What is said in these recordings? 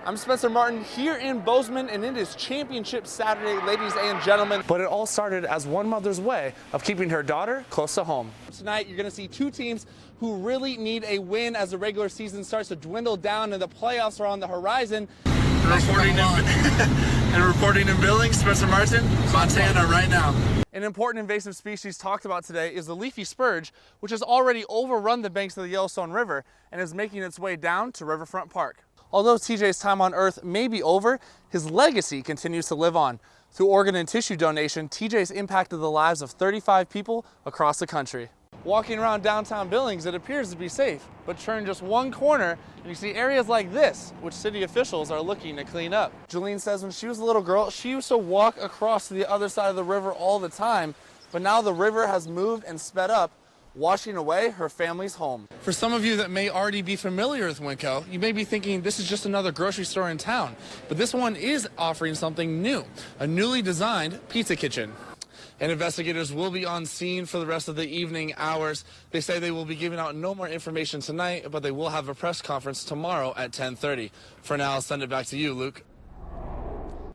I'm Spencer Martin here in Bozeman, and it is Championship Saturday, ladies and gentlemen. But it all started as one mother's way of keeping her daughter close to home. Tonight, you're going to see two teams who really need a win as the regular season starts to dwindle down and the playoffs are on the horizon. Reporting in Billings, Spencer Martin, Montana right now. An important invasive species talked about today is the leafy spurge, which has already overrun the banks of the Yellowstone River and is making its way down to Riverfront Park. Although TJ's time on Earth may be over, his legacy continues to live on. Through organ and tissue donation, TJ's impacted the lives of 35 people across the country. Walking around downtown Billings, it appears to be safe, but turn just one corner and you see areas like this, which city officials are looking to clean up. Jolene says when she was a little girl, she used to walk across to the other side of the river all the time, but now the river has moved and sped up, washing away her family's home. For some of you that may already be familiar with Winco, you may be thinking this is just another grocery store in town, but this one is offering something new, a newly designed pizza kitchen. And investigators will be on scene for the rest of the evening hours. They say they will be giving out no more information tonight, but they will have a press conference tomorrow at 10:30. For now, I'll send it back to you, Luke.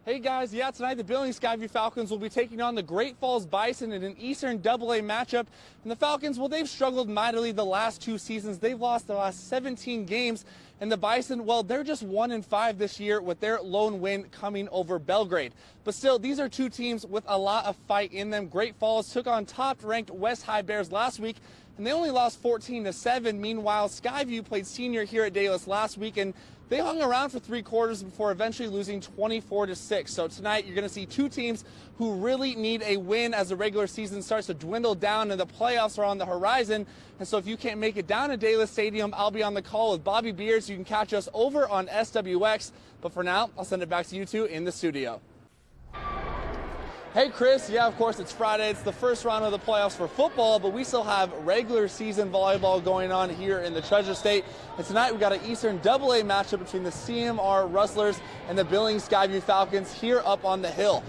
Hey guys, tonight the Billings Skyview Falcons will be taking on the Great Falls Bison in an Eastern AA matchup. And the Falcons, well, they've struggled mightily the last two seasons. They've lost the last 17 games. And the Bison, well, they're just 1-5 this year with their lone win coming over Belgrade. But still, these are two teams with a lot of fight in them. Great Falls took on top-ranked West High Bears last week, and they only lost 14-7. Meanwhile, Skyview played senior here at Dallas last week, and they hung around for three quarters before eventually losing 24-6. So tonight, you're going to see two teams who really need a win as the regular season starts to dwindle down and the playoffs are on the horizon. And so if you can't make it down to Dallas Stadium, I'll be on the call with Bobby Beers. You can catch us over on SWX. But for now, I'll send it back to you two in the studio. Hey, Chris. Yeah, of course, it's Friday. It's the first round of the playoffs for football, but we still have regular season volleyball going on here in the Treasure State. And tonight, we've got an Eastern AA matchup between the CMR Rustlers and the Billings Skyview Falcons here up on the hill.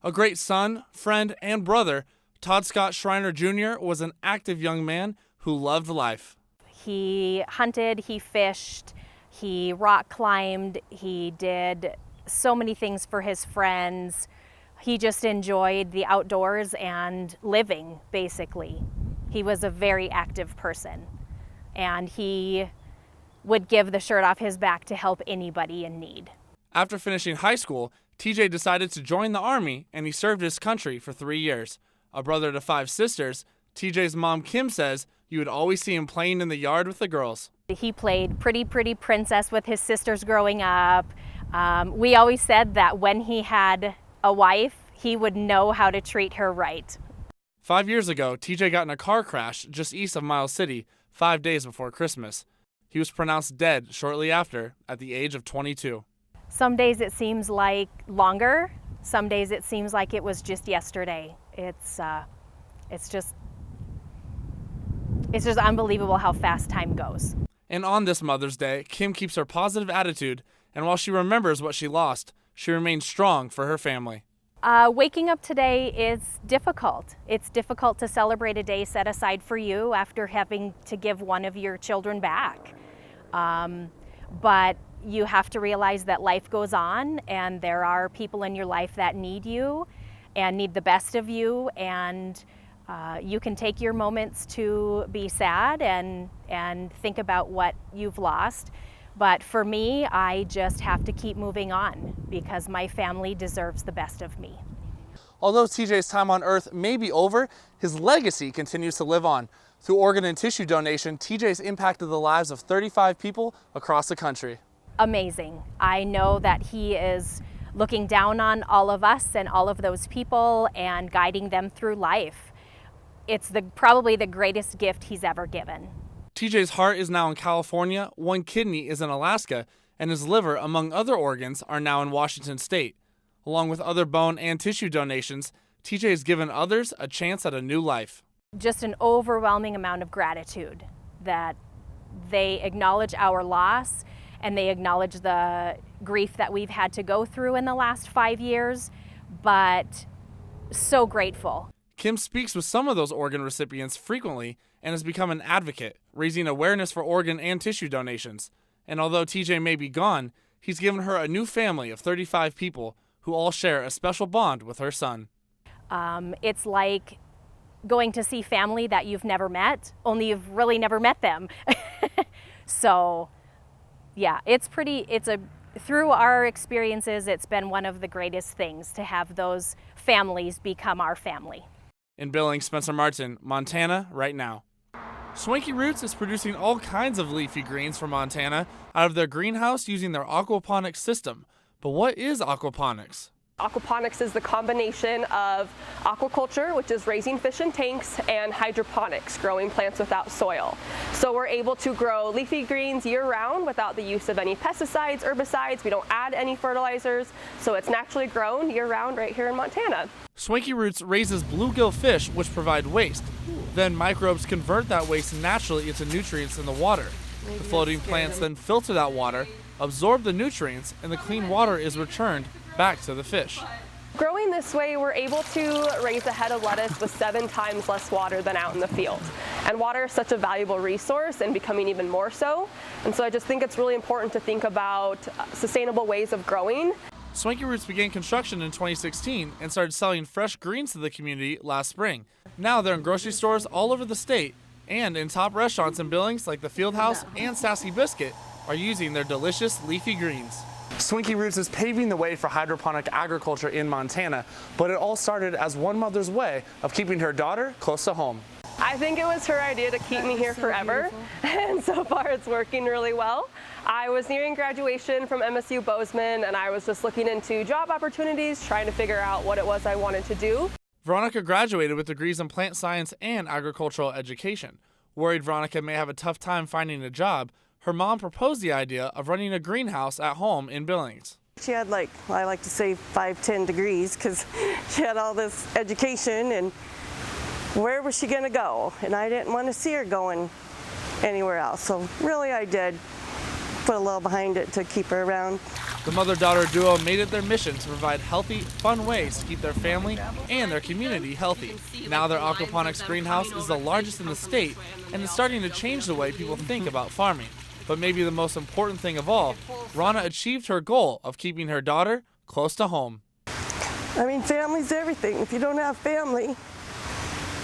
A great son, friend, and brother, Todd Scott Schreiner Jr. was an active young man who loved life. He hunted, he fished, he rock climbed, he did so many things for his friends. He just enjoyed the outdoors and living, basically. He was a very active person, and he would give the shirt off his back to help anybody in need. After finishing high school, TJ decided to join the Army, and he served his country for 3 years. A brother to 5 sisters, TJ's mom, Kim, says you would always see him playing in the yard with the girls. He played pretty princess with his sisters growing up. We always said that when he had a wife, he would know how to treat her right. 5 years ago, TJ got in a car crash just east of Miles City 5 days before Christmas. He was pronounced dead shortly after at the age of 22. Some days it seems like longer. Some days it seems like it was just yesterday. It's just unbelievable how fast time goes. And on this Mother's Day, Kim keeps her positive attitude, and while she remembers what she lost, she remains strong for her family. Waking up today is difficult. It's difficult to celebrate a day set aside for you after having to give one of your children back. But you have to realize that life goes on, and there are people in your life that need you and need the best of you, and you can take your moments to be sad and think about what you've lost. But for me, I just have to keep moving on because my family deserves the best of me. Although TJ's time on Earth may be over, his legacy continues to live on. Through organ and tissue donation, TJ's impacted the lives of 35 people across the country. Amazing. I know that he is looking down on all of us and all of those people and guiding them through life. It's probably the greatest gift he's ever given. TJ's heart is now in California, one kidney is in Alaska, and his liver, among other organs, are now in Washington State. Along with other bone and tissue donations, TJ has given others a chance at a new life. Just an overwhelming amount of gratitude that they acknowledge our loss and they acknowledge the grief that we've had to go through in the last 5 years, but so grateful. Kim speaks with some of those organ recipients frequently and has become an advocate, raising awareness for organ and tissue donations. And although TJ may be gone, he's given her a new family of 35 people who all share a special bond with her son. It's like going to see family that you've never met, only you've really never met them. So yeah, through our experiences, it's been one of the greatest things to have those families become our family. In Billings, Spencer Martin, Montana, right now. Swanky Roots is producing all kinds of leafy greens for Montana out of their greenhouse using their aquaponics system. But what is aquaponics? Aquaponics is the combination of aquaculture, which is raising fish in tanks, and hydroponics, growing plants without soil. So we're able to grow leafy greens year-round without the use of any pesticides, herbicides. We don't add any fertilizers, so it's naturally grown year-round right here in Montana. Swanky Roots raises bluegill fish, which provide waste. Then microbes convert that waste naturally into nutrients in the water. The floating plants then filter that water, absorb the nutrients, and the clean water is returned back to the fish. Growing this way, we're able to raise a head of lettuce with 7 times less water than out in the field. And water is such a valuable resource and becoming even more so. And so I just think it's really important to think about sustainable ways of growing. Swanky Roots began construction in 2016 and started selling fresh greens to the community last spring. Now they're in grocery stores all over the state and in top restaurants in Billings like the Fieldhouse and Sassy Biscuit are using their delicious leafy greens. Swanky Roots is paving the way for hydroponic agriculture in Montana, but it all started as one mother's way of keeping her daughter close to home. I think it was her idea to keep me here forever, and so far it's working really well. I was nearing graduation from MSU Bozeman, and I was just looking into job opportunities, trying to figure out what it was I wanted to do. Veronica graduated with degrees in plant science and agricultural education. Worried Veronica may have a tough time finding a job, her mom proposed the idea of running a greenhouse at home in Billings. She had I like to say 5-10 degrees because she had all this education, and where was she going to go? And I didn't want to see her going anywhere else. So really I did put a little behind it to keep her around. The mother-daughter duo made it their mission to provide healthy, fun ways to keep their family and their community healthy. Now their aquaponics greenhouse is the largest in the state and is starting to change the way people think about farming. But maybe the most important thing of all, Rana achieved her goal of keeping her daughter close to home. I mean, family's everything. If you don't have family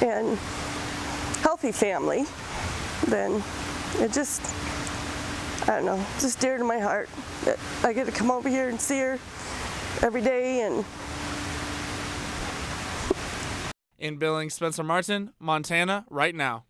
and healthy family, then it just, I don't know, just dear to my heart. I get to come over here and see her every day. And in Billings, Spencer Martin, Montana, right now.